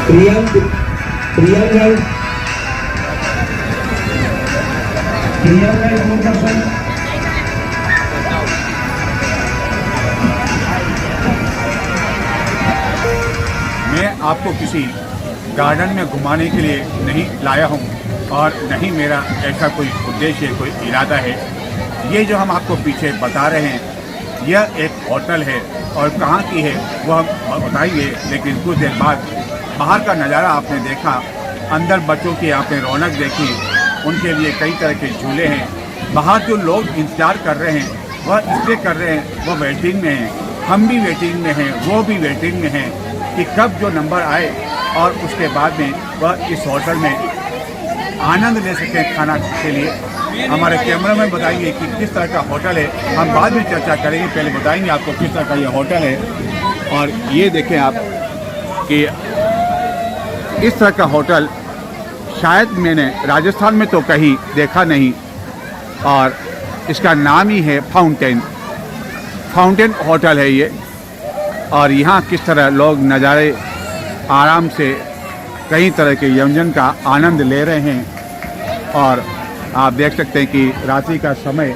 प्रियंक प्रियंक मैं आपको किसी गार्डन में घुमाने के लिए नहीं लाया हूँ और नहीं मेरा ऐसा कोई उद्देश्य, कोई इरादा है। ये जो हम आपको पीछे बता रहे हैं यह एक होटल है और कहाँ की है वो हम बताएंगे, लेकिन कुछ देर बाद बाहर का नज़ारा आपने देखा, अंदर बच्चों की आपने रौनक देखी, उनके लिए कई तरह के झूले हैं। बाहर जो लोग इंतज़ार कर रहे हैं वह इसलिए कर रहे हैं, वह वेटिंग में हैं, हम भी वेटिंग में हैं, वो भी वेटिंग में हैं कि कब जो नंबर आए और उसके बाद में वह इस होटल में आनंद ले सकें खाना के लिए। हमारे कैमरामैन बताएंगे कि किस तरह का होटल है, हम बाद में चर्चा करेंगे, पहले बताएंगे आपको किस तरह का ये होटल है। और ये देखें आप कि इस तरह का होटल शायद मैंने राजस्थान में तो कहीं देखा नहीं, और इसका नाम ही है फाउंटेन होटल है ये। और यहाँ किस तरह लोग नज़ारे आराम से कई तरह के व्यंजन का आनंद ले रहे हैं। और आप देख सकते हैं कि रात्रि का समय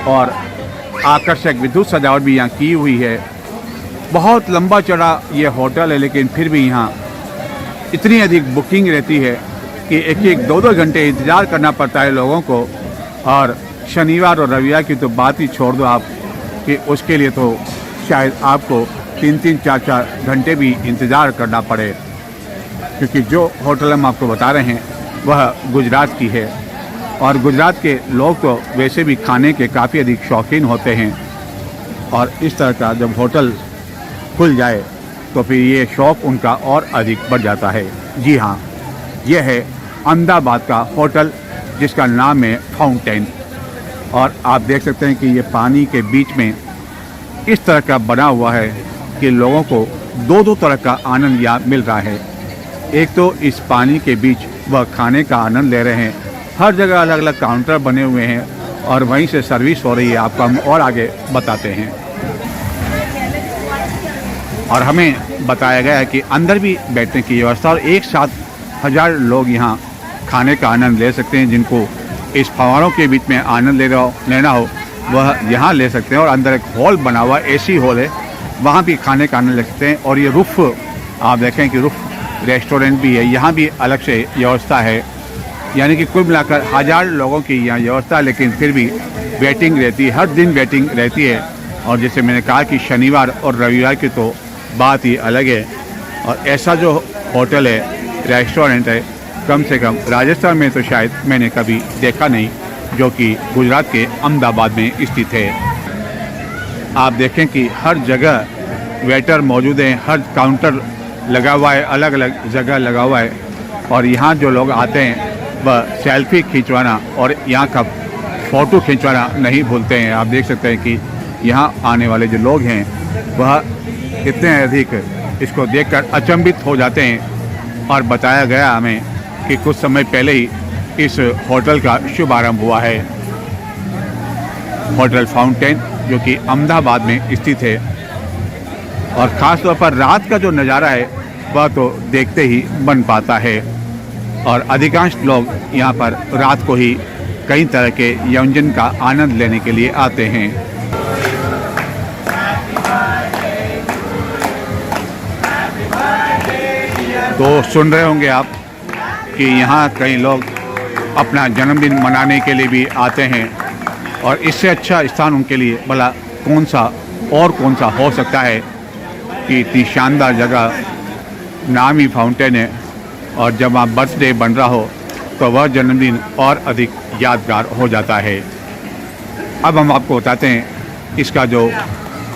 और आकर्षक विद्युत सजावट भी यहाँ की हुई है। बहुत लंबा चौड़ा ये होटल है, लेकिन फिर भी यहाँ इतनी अधिक बुकिंग रहती है कि एक एक दो दो घंटे इंतज़ार करना पड़ता है लोगों को। और शनिवार और रविवार की तो बात ही छोड़ दो आप, कि उसके लिए तो शायद आपको 3-3, 4-4 घंटे भी इंतज़ार करना पड़े, क्योंकि जो होटल हम आपको बता रहे हैं वह गुजरात की है। और गुजरात के लोग तो वैसे भी खाने के काफ़ी अधिक शौकीन होते हैं, और इस तरह का जब होटल खुल जाए तो फिर ये शौक़ उनका और अधिक बढ़ जाता है। जी हाँ, यह है अहमदाबाद का होटल जिसका नाम है फाउंटेन। और आप देख सकते हैं कि ये पानी के बीच में इस तरह का बना हुआ है कि लोगों को दो दो तरह का आनंद यहाँ मिल रहा है। एक तो इस पानी के बीच वह खाने का आनंद ले रहे हैं, हर जगह अलग अलग काउंटर बने हुए हैं और वहीं से सर्विस हो रही है। आपको हम और आगे बताते हैं। और हमें बताया गया है कि अंदर भी बैठने की व्यवस्था, और एक साथ 1000 लोग यहाँ खाने का आनंद ले सकते हैं। जिनको इस फव्वारों के बीच में आनंद लेना हो वह यहाँ ले सकते हैं। और अंदर एक हॉल बना हुआ, एसी हॉल है, वहाँ भी खाने का आनंद ले सकते हैं। और ये रूफ आप देखें कि रूफ रेस्टोरेंट भी है, यहाँ भी अलग से व्यवस्था है। यानी कि कुल मिलाकर 1000 लोगों की यहाँ व्यवस्था, लेकिन फिर भी वेटिंग रहती है, हर दिन वेटिंग रहती है। और जैसे मैंने कहा कि शनिवार और रविवार की तो बात ही अलग है। और ऐसा जो होटल है, रेस्टोरेंट है, कम से कम राजस्थान में तो शायद मैंने कभी देखा नहीं, जो कि गुजरात के अहमदाबाद में स्थित है। आप देखें कि हर जगह वेटर मौजूद हैं, हर काउंटर लगा हुआ है, अलग अलग जगह लगा हुआ है। और यहाँ जो लोग आते हैं वह सेल्फी खिंचवाना और यहाँ का फ़ोटो खिंचवाना नहीं भूलते हैं। आप देख सकते हैं कि यहाँ आने वाले जो लोग हैं वह कितने अधिक इसको देखकर अचंभित हो जाते हैं। और बताया गया हमें कि कुछ समय पहले ही इस होटल का शुभारंभ हुआ है, होटल फाउंटेन, जो कि अहमदाबाद में स्थित है। और ख़ास तौर पर रात का जो नज़ारा है वह तो देखते ही बन पाता है। और अधिकांश लोग यहाँ पर रात को ही कई तरह के व्यंजन का आनंद लेने के लिए आते हैं। तो सुन रहे होंगे आप कि यहाँ कई लोग अपना जन्मदिन मनाने के लिए भी आते हैं, और इससे अच्छा स्थान उनके लिए भला कौन सा हो सकता है कि इतनी शानदार जगह, नाम ही फाउंटेन है। और जब वहाँ बर्थडे बन रहा हो तो वह जन्मदिन और अधिक यादगार हो जाता है। अब हम आपको बताते हैं इसका जो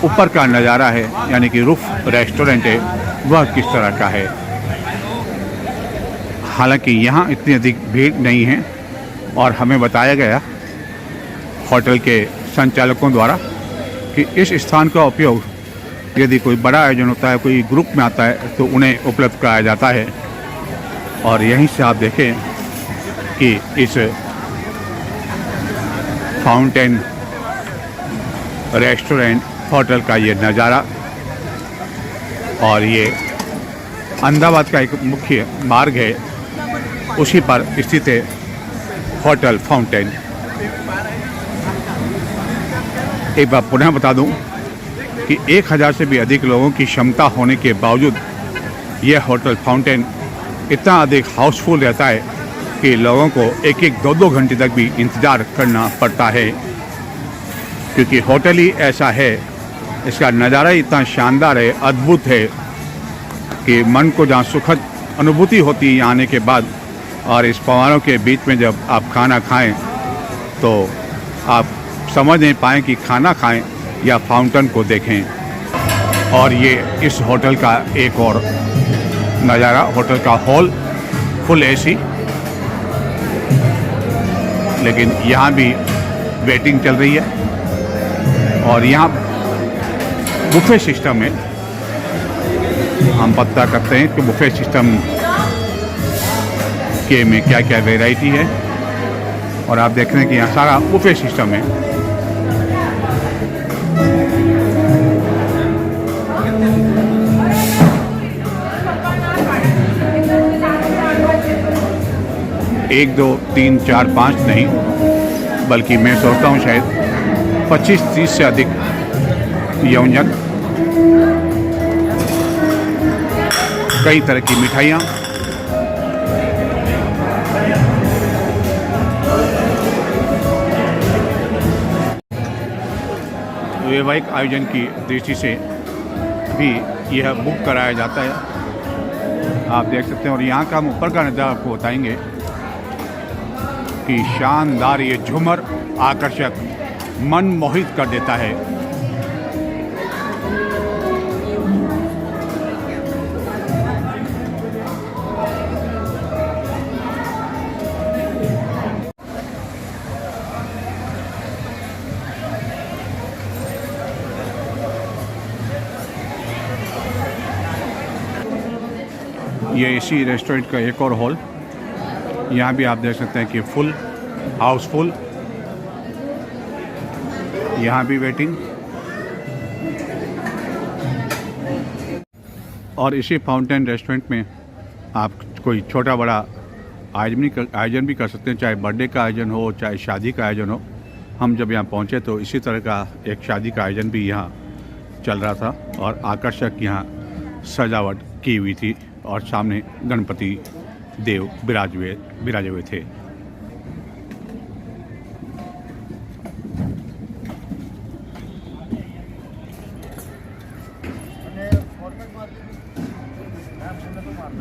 ऊपर का नज़ारा है, यानी कि रूफ रेस्टोरेंट है, वह किस तरह का है। हालांकि यहाँ इतनी अधिक भीड़ नहीं है, और हमें बताया गया होटल के संचालकों द्वारा कि इस स्थान का उपयोग यदि कोई बड़ा आयोजन होता है, कोई ग्रुप में आता है, तो उन्हें उपलब्ध कराया जाता है। और यहीं से आप देखें कि इस फाउंटेन रेस्टोरेंट होटल का ये नज़ारा, और ये अहमदाबाद का एक मुख्य मार्ग है, उसी पर स्थित है होटल फाउंटेन। एक बार पुनः बता दूं कि 1000 से भी अधिक लोगों की क्षमता होने के बावजूद यह होटल फाउंटेन इतना अधिक हाउसफुल रहता है कि लोगों को 1-1, 2-2 घंटे तक भी इंतज़ार करना पड़ता है, क्योंकि होटल ही ऐसा है, इसका नज़ारा इतना शानदार है, अद्भुत है कि मन को जहाँ सुखद अनुभूति होती है यहाँ आने के बाद, और इस पहाड़ों के बीच में जब आप खाना खाएं तो आप समझ नहीं पाएँ कि खाना खाएं या फाउंटेन को देखें। और ये इस होटल का एक और नज़ारा, होटल का हॉल फुल एसी, लेकिन यहाँ भी वेटिंग चल रही है। और यहाँ बुफे सिस्टम है, हम पता करते हैं कि बुफे सिस्टम के में क्या क्या वैरायटी है, और आप देख रहे हैं कि यहाँ सारा बुफे सिस्टम है। एक, दो, 3, 4, 5 नहीं, बल्कि मैं सोचता हूँ शायद 25-30 से अधिक व्यंजन, कई तरह की मिठाइयाँ, वैवाहिक आयोजन की दृष्टि से भी यह बुक कराया जाता है। आप देख सकते हैं। और यहाँ का हम ऊपर का नज़ारा आपको बताएंगे कि शानदार ये झूमर आकर्षक, मन मोहित कर देता है। ये इसी रेस्टोरेंट का एक और हॉल, यहाँ भी आप देख सकते हैं कि फुल हाउसफुल, यहाँ भी वेटिंग। और इसी फाउंटेन रेस्टोरेंट में आप कोई छोटा बड़ा आयोजन भी कर सकते हैं, चाहे बर्थडे का आयोजन हो, चाहे शादी का आयोजन हो। हम जब यहाँ पहुँचे तो इसी तरह का एक शादी का आयोजन भी यहाँ चल रहा था, और आकर्षक यहाँ सजावट की हुई थी, और सामने गणपति देव विराजे हुए थे।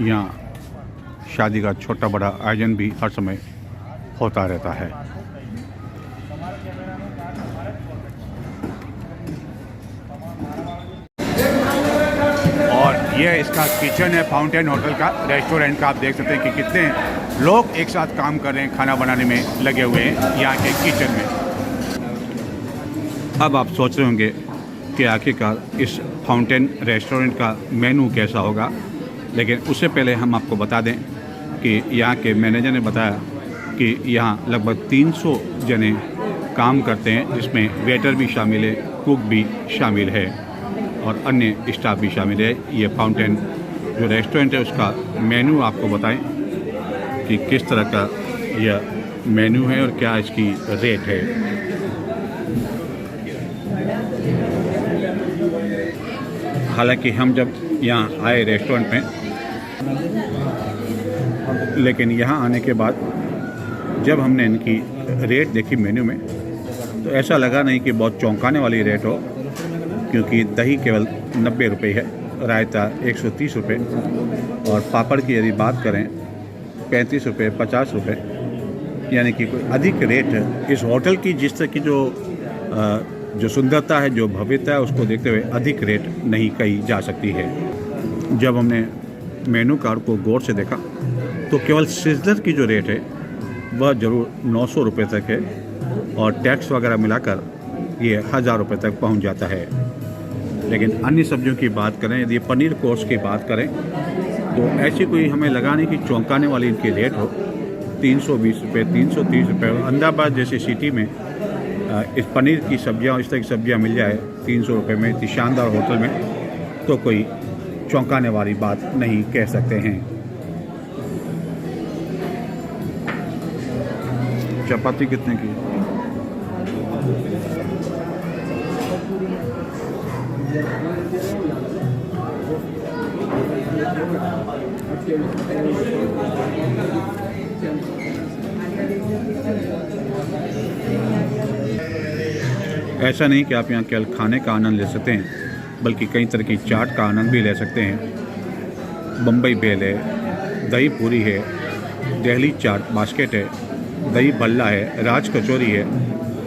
यहाँ शादी का छोटा बड़ा आयोजन भी हर समय होता रहता है। ये इसका किचन है फाउंटेन होटल का, रेस्टोरेंट का। आप देख सकते हैं कि कितने लोग एक साथ काम कर रहे हैं, खाना बनाने में लगे हुए हैं यहाँ के किचन में। अब आप सोच रहे होंगे कि आखिरकार इस फाउंटेन रेस्टोरेंट का मेनू कैसा होगा, लेकिन उससे पहले हम आपको बता दें कि यहाँ के मैनेजर ने बताया कि यहाँ लगभग 300 जने काम करते हैं, जिसमें वेटर भी शामिल है, कुक भी शामिल है, और अन्य स्टाफ भी शामिल है। ये फाउंटेन जो रेस्टोरेंट है उसका मेन्यू आपको बताएं कि किस तरह का यह मेन्यू है और क्या इसकी रेट है। हालांकि हम जब यहाँ आए रेस्टोरेंट में, लेकिन यहाँ आने के बाद जब हमने इनकी रेट देखी मेन्यू में, तो ऐसा लगा नहीं कि बहुत चौंकाने वाली रेट हो, क्योंकि दही केवल 90 रुपये है, रायता 130 रुपये, और पापड़ की यदि बात करें 35 रुपये, 50 रुपये, यानी कि कोई अधिक रेट है। इस होटल की जिस तरह की जो सुंदरता है, जो भव्यता है, उसको देखते हुए अधिक रेट नहीं कही जा सकती है। जब हमने मेनू कार्ड को गौर से देखा तो केवल सिजलर की जो रेट है वह ज़रूर 900 रुपये तक है, और टैक्स वगैरह मिलाकर ये 1000 रुपये तक पहुंच जाता है। लेकिन अन्य सब्जियों की बात करें, यदि पनीर कोर्स की बात करें, तो ऐसी कोई हमें लगा नहीं कि चौंकाने वाली इनकी रेट हो। 320 रुपये, 330 रुपये। अहमदाबाद जैसी सिटी में इस पनीर की सब्जियां, इस तरह की सब्जियां मिल जाए 300 रुपये में, इतनी शानदार होटल में, तो कोई चौंकाने वाली बात नहीं कह सकते हैं। चपाती कितने की? ऐसा नहीं कि आप यहाँ केवल खाने का आनंद ले सकते हैं, बल्कि कई तरह की चाट का आनंद भी ले सकते हैं। बम्बई भेल है, दही पूरी है, दिल्ली चाट बास्केट है, दही भल्ला है, राज कचौरी है,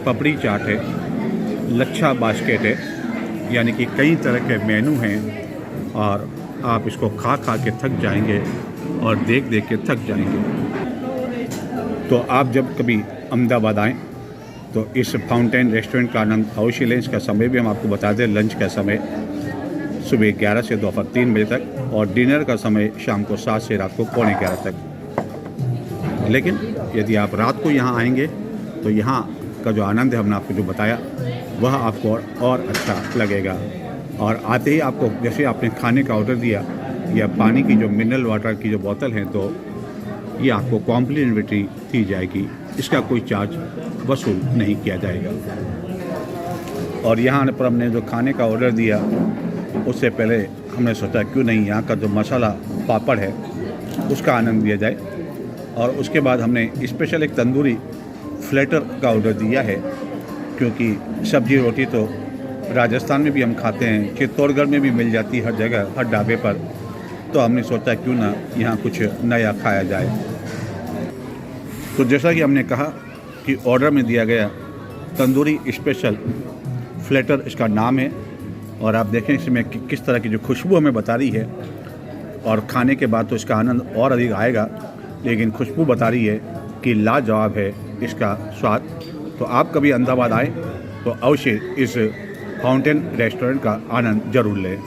पपड़ी चाट है, लच्छा बास्केट है, यानी कि कई तरह के मेनू हैं और आप इसको खा खा के थक जाएंगे और देख देख के थक जाएंगे। तो आप जब कभी अहमदाबाद आएँ तो इस फाउंटेन रेस्टोरेंट का आनंद अवश्य लें। इसका समय भी हम आपको बता दें, लंच का समय सुबह 11 से दोपहर 3 बजे तक और डिनर का समय शाम को 7 से रात को 11:15 तक। लेकिन यदि आप रात को यहाँ आएंगे तो यहाँ का जो आनंद है हमने आपको जो बताया वह आपको और अच्छा लगेगा। और आते ही आपको जैसे आपने खाने का ऑर्डर दिया या पानी की जो मिनरल वाटर की जो बोतल है तो ये आपको कॉम्प्लीमेंट्री दी जाएगी। इसका कोई चार्ज वसूल नहीं किया जाएगा। और यहाँ आने पर हमने जो खाने का ऑर्डर दिया उससे पहले हमने सोचा क्यों नहीं यहाँ का जो मसाला पापड़ है उसका आनंद लिया जाए। और उसके बाद हमने स्पेशल एक तंदूरी फ्लैटर का ऑर्डर दिया है, क्योंकि सब्जी रोटी तो राजस्थान में भी हम खाते हैं, चित्तौड़गढ़ में भी मिल जाती है हर जगह, हर ढाबे पर। तो हमने सोचा क्यों ना यहाँ कुछ नया खाया जाए। तो जैसा कि हमने कहा कि ऑर्डर में दिया गया तंदूरी स्पेशल फ्लैटर इसका नाम है। और आप देखें इसमें किस तरह की जो खुशबू हमें बता रही है, और खाने के बाद तो इसका आनंद और अधिक आएगा, लेकिन खुशबू बता रही है कि लाजवाब है इसका स्वाद। तो आप कभी अहमदाबाद आए तो अवश्य इस फाउंटेन रेस्टोरेंट का आनंद ज़रूर लें।